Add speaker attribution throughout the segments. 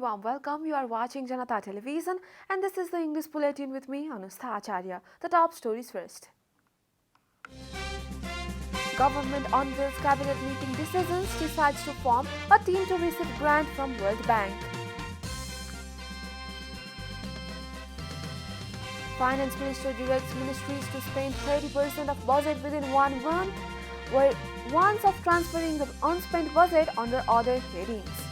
Speaker 1: warm welcome. You are watching Janata Television and this is the English Bulletin with me, Anustha Acharya. The top stories first. Government unveils cabinet meeting decisions, decides to form a team to receive grant from World Bank. Finance Minister directs ministries to spend 30% of budget within 1 month, where warns of transferring the unspent budget under other headings.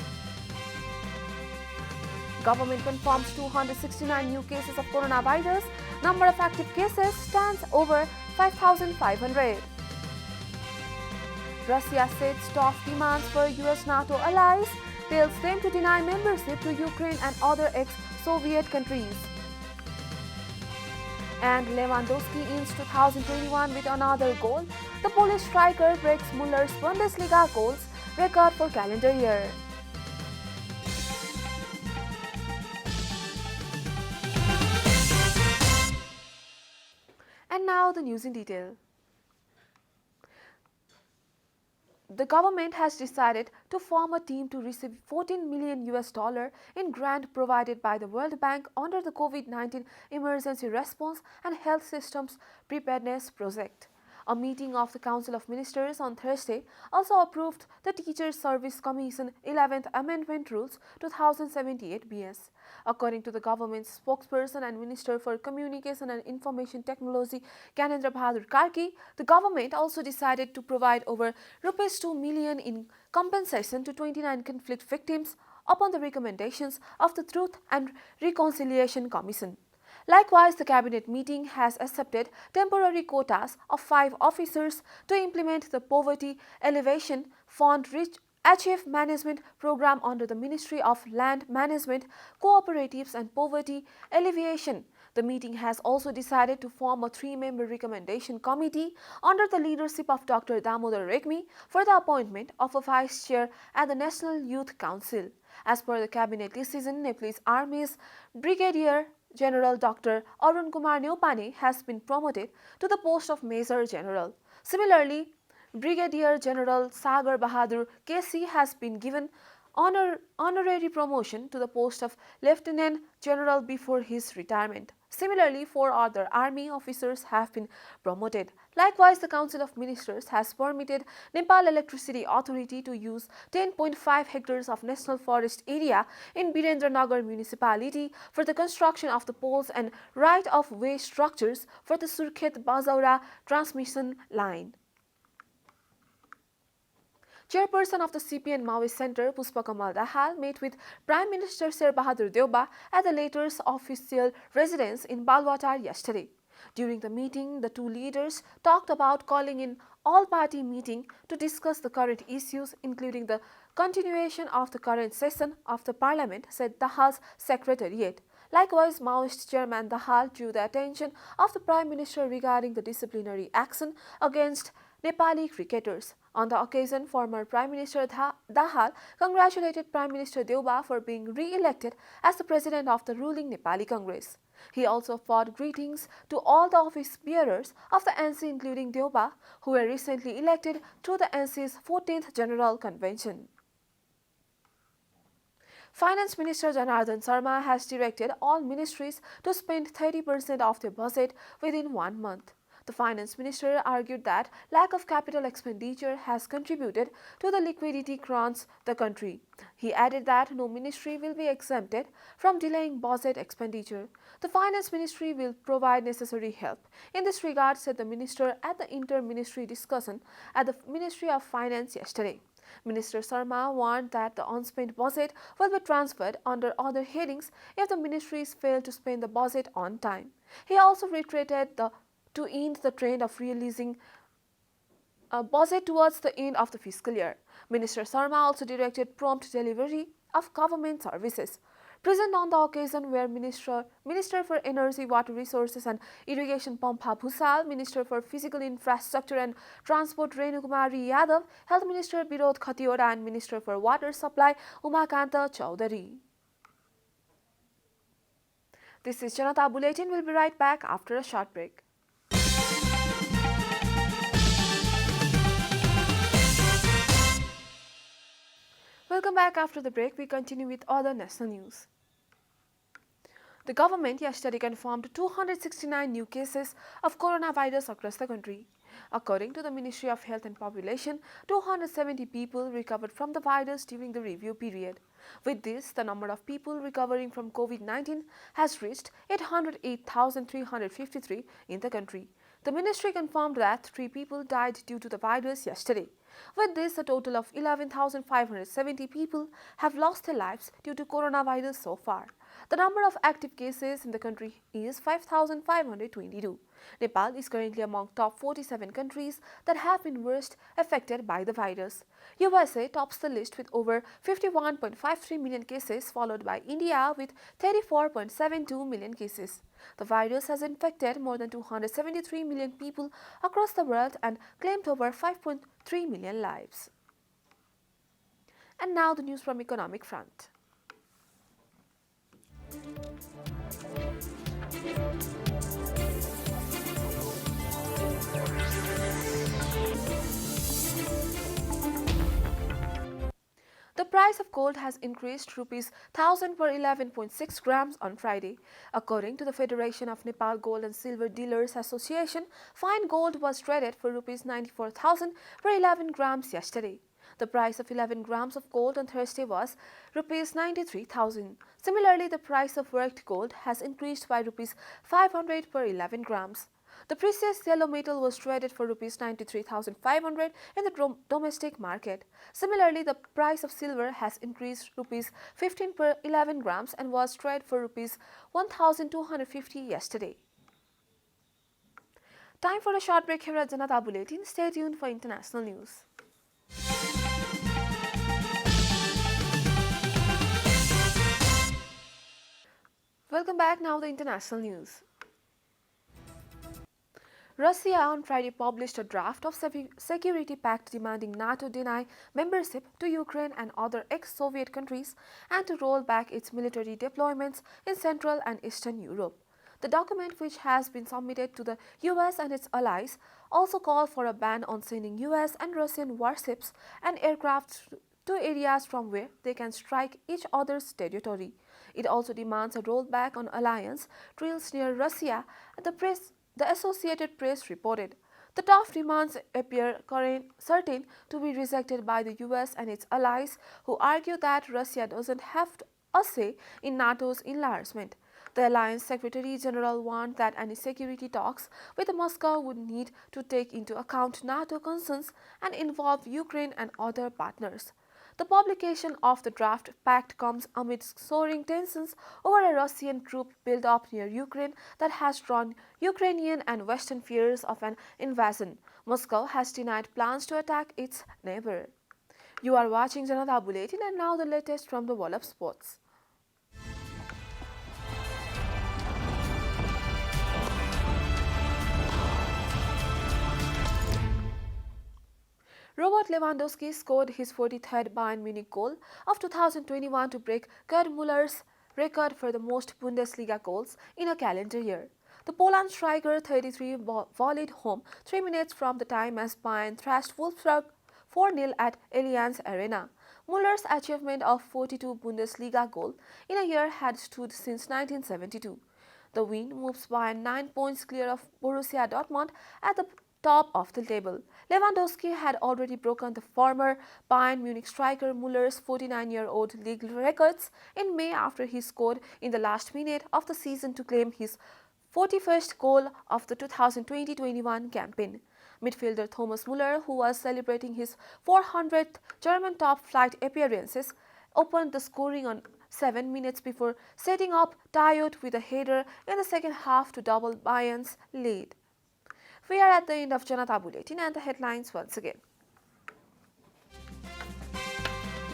Speaker 1: Government confirms 269 new cases of coronavirus. Number of active cases stands over 5,500. Russia sets tough demands for US NATO allies, tells them to deny membership to Ukraine and other ex-Soviet countries. And Lewandowski ends 2021 with another goal. The Polish striker breaks Muller's Bundesliga goals record for calendar year. And now the news in detail. The government has decided to form a team to receive $14 million in grant provided by the World Bank under the COVID-19 Emergency Response and Health Systems Preparedness Project. A meeting of the Council of Ministers on Thursday also approved the Teachers Service Commission 11th Amendment Rules 2078 BS. According to the government's spokesperson and Minister for Communication and Information Technology, Gyanendra Bahadur Karki, the government also decided to provide over Rs 2 million in compensation to 29 conflict victims upon the recommendations of the Truth and Reconciliation Commission. Likewise, the cabinet meeting has accepted temporary quotas of 5 officers to implement the Poverty Alleviation Fund Achieve Management Program under the Ministry of Land Management, Cooperatives and Poverty Alleviation. The meeting has also decided to form a 3-member recommendation committee under the leadership of Dr. Damodar Regmi for the appointment of a vice chair at the National Youth Council. As per the cabinet decision, Nepalese Army's Brigadier General Dr. Arun Kumar Neupane has been promoted to the post of Major General. Similarly, Brigadier General Sagar Bahadur KC has been given honorary promotion to the post of Lieutenant General before his retirement. Similarly, 4 other army officers have been promoted. Likewise, the Council of Ministers has permitted Nepal Electricity Authority to use 10.5 hectares of national forest area in Birendranagar municipality for the construction of the poles and right-of-way structures for the Surkhet-Bajaura transmission line. Chairperson of the CPN Maoist Center, Pushpa Kamal Dahal, met with Prime Minister Sher Bahadur Deuba at the latter's official residence in Balwatar yesterday. During the meeting, the two leaders talked about calling in all-party meeting to discuss the current issues, including the continuation of the current session of the parliament, said Dahal's secretariat. Likewise, Maoist Chairman Dahal drew the attention of the Prime Minister regarding the disciplinary action against Nepali cricketers. On the occasion, former Prime Minister Dahal congratulated Prime Minister Deuba for being re-elected as the president of the ruling Nepali Congress. He also offered greetings to all the office bearers of the NC, including Deuba, who were recently elected through the NC's 14th General Convention. Finance Minister Janardhan Sharma has directed all ministries to spend 30% of their budget within 1 month. The Finance Minister argued that lack of capital expenditure has contributed to the liquidity crunch the country. He added that no ministry will be exempted from delaying budget expenditure. The Finance Ministry will provide necessary help. In this regard, said the Minister at the inter-ministry discussion at the Ministry of Finance yesterday. Minister Sharma warned that the unspent budget will be transferred under other headings if the ministries fail to spend the budget on time. He also reiterated to end the trend of releasing a budget towards the end of the fiscal year. Minister Sharma also directed prompt delivery of government services. Present on the occasion were Minister for Energy, Water Resources and Irrigation Pampha Bhusal, Minister for Physical Infrastructure and Transport Renu Kumari Yadav, Health Minister Birod Khatiora and Minister for Water Supply Umakanta Chowdhury. This is Janata Bulletin. We'll be right back after a short break. Welcome back after the break. We continue with other national news. The government yesterday confirmed 269 new cases of coronavirus across the country. According to the Ministry of Health and Population, 270 people recovered from the virus during the review period. With this, the number of people recovering from COVID-19 has reached 808,353 in the country. The ministry confirmed that 3 people died due to the virus yesterday. With this, a total of 11,570 people have lost their lives due to coronavirus so far. The number of active cases in the country is 5,522. Nepal is currently among top 47 countries that have been worst affected by the virus. USA tops the list with over 51.53 million cases, followed by India with 34.72 million cases. The virus has infected more than 273 million people across the world and claimed over 5.3 million lives. And now the news from economic front. The price of gold has increased Rs 1,000 per 11.6 grams on Friday. According to the Federation of Nepal Gold and Silver Dealers Association, fine gold was traded for Rs 94,000 per 11 grams yesterday. The price of 11 grams of gold on Thursday was Rs 93,000. Similarly, the price of worked gold has increased by Rs 500 per 11 grams. The precious yellow metal was traded for Rs 93,500 in the domestic market. Similarly, the price of silver has increased Rs 15 per 11 grams and was traded for Rs 1,250 yesterday. Time for a short break here at Janata Bulletin. Stay tuned for international news. Welcome back. Now the international news. Russia on Friday published a draft of security pact demanding NATO deny membership to Ukraine and other ex-Soviet countries and to roll back its military deployments in Central and Eastern Europe. The document, which has been submitted to the US and its allies, also called for a ban on sending US and Russian warships and aircraft to areas from where they can strike each other's territory. It also demands a rollback on alliance drills near Russia. The Associated Press reported. The tough demands appear certain to be rejected by the US and its allies, who argue that Russia doesn't have a say in NATO's enlargement. The Alliance Secretary General warned that any security talks with Moscow would need to take into account NATO concerns and involve Ukraine and other partners. The publication of the draft pact comes amid soaring tensions over a Russian troop build-up near Ukraine that has drawn Ukrainian and Western fears of an invasion. Moscow has denied plans to attack its neighbor. You are watching Janata Bulletin, and now the latest from the world of sports. Robert Lewandowski scored his 43rd Bayern Munich goal of 2021 to break Gerd Muller's record for the most Bundesliga goals in a calendar year. The Poland striker 33 volleyed home 3 minutes from the time as Bayern thrashed Wolfsburg 4-0 at Allianz Arena. Muller's achievement of 42 Bundesliga goals in a year had stood since 1972. The win moves Bayern 9 points clear of Borussia Dortmund at the top of the table. Lewandowski had already broken the former Bayern Munich striker Muller's 49-year-old league records in May after he scored in the last minute of the season to claim his 41st goal of the 2020-21 campaign. Midfielder Thomas Muller, who was celebrating his 400th German top-flight appearances, opened the scoring on 7 minutes before setting up Diot with a header in the second half to double Bayern's lead. We are at the end of Janata Bulletin, and the headlines once again.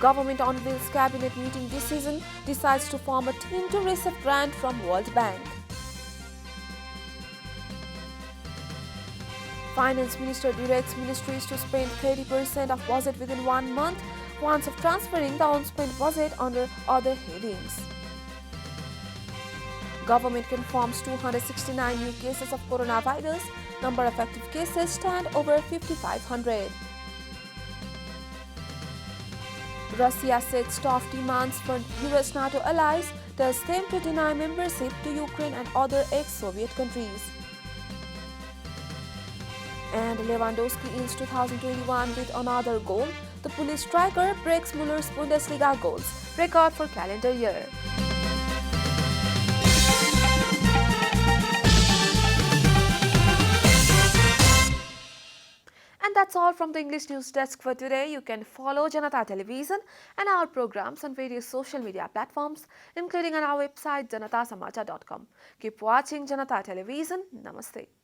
Speaker 1: Government unveils cabinet meeting decision, decides to form a team to receive grant from World Bank. Finance Minister directs ministries to spend 30% of budget within 1 month, warns of transferring the unspent budget under other headings. Government confirms 269 new cases of coronavirus. Number of active cases stand over 5,500. Russia sets tough demands from US NATO allies, tells them to deny membership to Ukraine and other ex-Soviet countries. And Lewandowski ends 2021 with another goal. The Polish striker breaks Muller's Bundesliga goals record for calendar year. And that's all from the English News Desk for today. You can follow Janata Television and our programs on various social media platforms, including on our website janatasamachar.com. Keep watching Janata Television. Namaste.